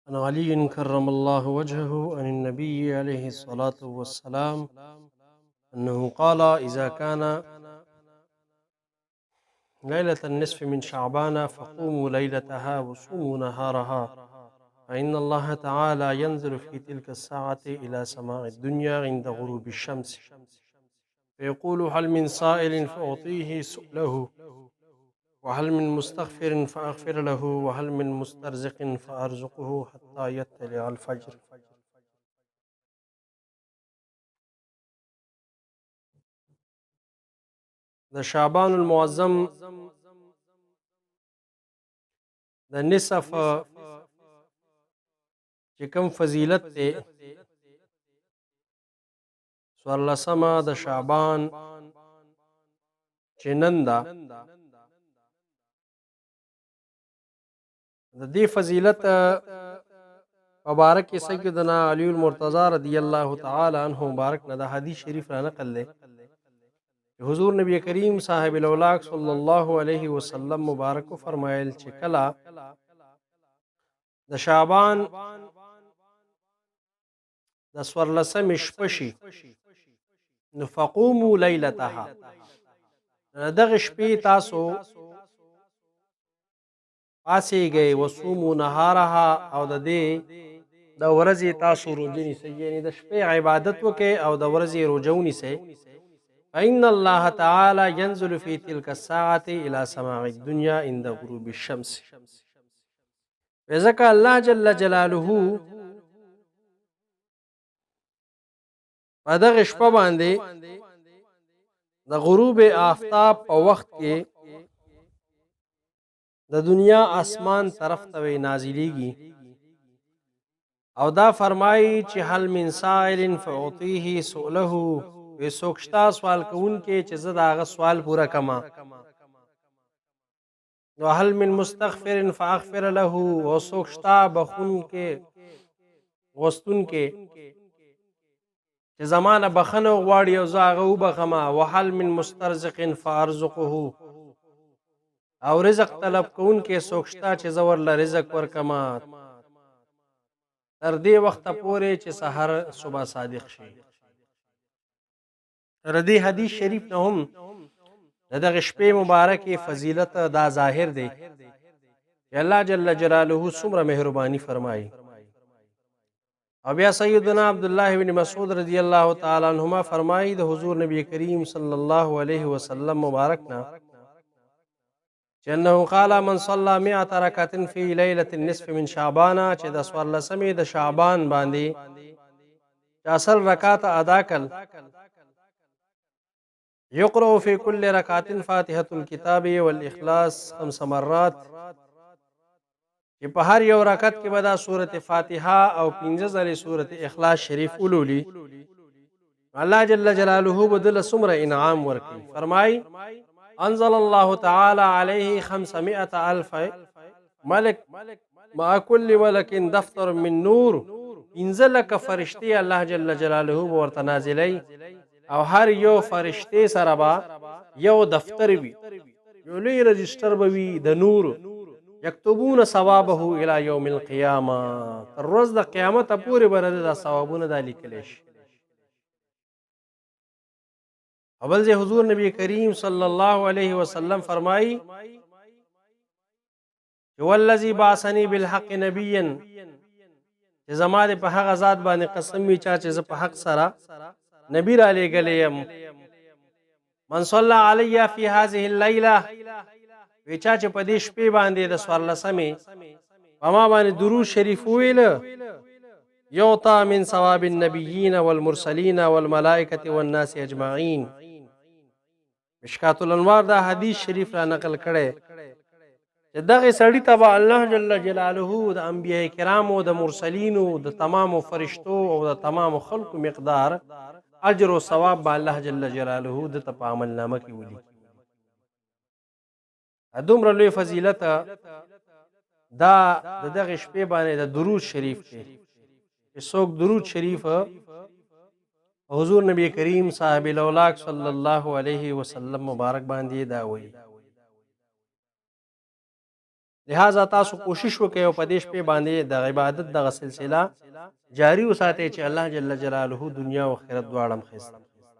عن علي كرم الله وجهه عن النبي عليه الصلاة والسلام أنه قال: إذا كان ليلة النصف من شعبان فقوموا ليلتها وصوموا نهارها، فإن الله تعالى ينزل في تلك الساعة إلى سماء الدنيا عند غروب الشمس، فيقول: هل من سائل فأعطيه سؤله، وهل من مستغفر فأغفر له، وهل من مسترزق فأرزقه حتى يطلع الفجر. د شعبان المعظم د نصف چې کوم فضیلت دی، څوارلسمه د شعبان چې نن ده، د دې فضیلت په باره کې سیدنا علی المرتضی رضی الله تعالی عنه مبارک نه د حدیث شریف را نقل دی. حضور نبی کریم صاحب الاولاق صلی الله علیه وسلم مبارک فرمایل چې کله د شعبان د څوارلسمې شپه شي نو فقوموا لیلتها، دغه شپې تاسو پاڅېږئ، وصوموا نهارها، او د دې د ورځې تاسو روژه نیسئ، یعنې د شپې عبادت وکئ او د ورځې روژه ونیسئ. فإن الله تعالى ينزل في تلك الساعة إلى سماع الدنيا عند غروب الشمس. ځکه الله جل جلاله په دغه شپه باندې د غروب آفتاب په وخت کې د دنیا اسمان طرف ته نازلیږي او دا فرمایي چې هل من سائل فأعطيه سؤله، وی څوک شته سوال کوونکی چې زه د هغه سوال پوره کما، نو هل من مستغفر فاغفر له، او څوک شته بخونکی غوښتونکی چې زمانه بخنه غواړي او زه هغه وبخمه، وهل من مسترزق فارزقه، او رزق طلب کوونکی څوک شته چې زه ورله رزق ورکما تر دې وخته پورې چې سحر صبح صادق شي. تر دې حدیث شریف نه هم د دغه شپې مبارکې فضیلت دا ظاهر دی چې الله جل جلاله څومره مهرباني فرمایي. او بیا سیدنا عبدالله بن مسعود رضی الله تعالی عنهما فرمایي د حضور نبی کریم صلی الله علیه وسلم مبارک نه چې انه قال: من صلى 100 رکعة فی لیلة النصف من شعبان، چې د څوارلسمې د شعبان باندې چې اصل رکعت ادا کړ، یقرأ فی کل رکعة فاتحة الکتاب والاخلاص 5 مرات، چې په هر یو رکعت کې به دا سورة فاتحه او 15 ځلې سورة اخلاص شریف ولولي، الله جل جلاله به دله څومره انعام ورکړي. فرمایي: انزل الله تعالى عليه 500,000 ملك مع كل ملك دفتر من نور، 15 لکه فرشتي الله جل جلاله ورته نازلی، او هر یو فرشتي سره به یو دفتر وي، یو لوی رجسټر به وي د نور، یکتبون ثوابه الى یوم القیامه، تر ورځ د قیامت پورې به د ثوابونه دا لیکلی شي. اول سے حضور نبی کریم صلی اللہ علیہ وسلم فرمائی کہ والذی بعثنی بالحق نبیا، چې زما د په هغه ذات باندې قسم وي چې زه په حق سره نبی را لېږلی یم. من صلی علی فی هذه اللیله، وی چا چې په دې شپې باندې د څوارلسمې په ما باندې درود شریف وویله، یعطى من ثواب النبیین والمرسلین والملائکة والناس اجمعین. مشکات الانوار دا حدیث شریف را نقل کړي چې دغه سړی ته به الله جل جلاله د انبیاء کرامو، د مرسلینو، د تمامو فرشتو او د تمامو خلقو مقدار اجر او ثواب به الله جل جلاله د ته په عمل نامه کې ولي. دومره لوی فضیلت دا د دغه شپې باندې د درود شریف کې چې څوک درود شریف حضور نبی کریم صاحب الاولاق صلی الله علیه وسلم مبارک باندې دا وایي. لہذا تاسو کوشش وکړئ او په دې شپې باندې د عبادت دغه سلسله جاری وساتئ چې الله جل جلاله دنیا او آخرت دواړه هم ښایسته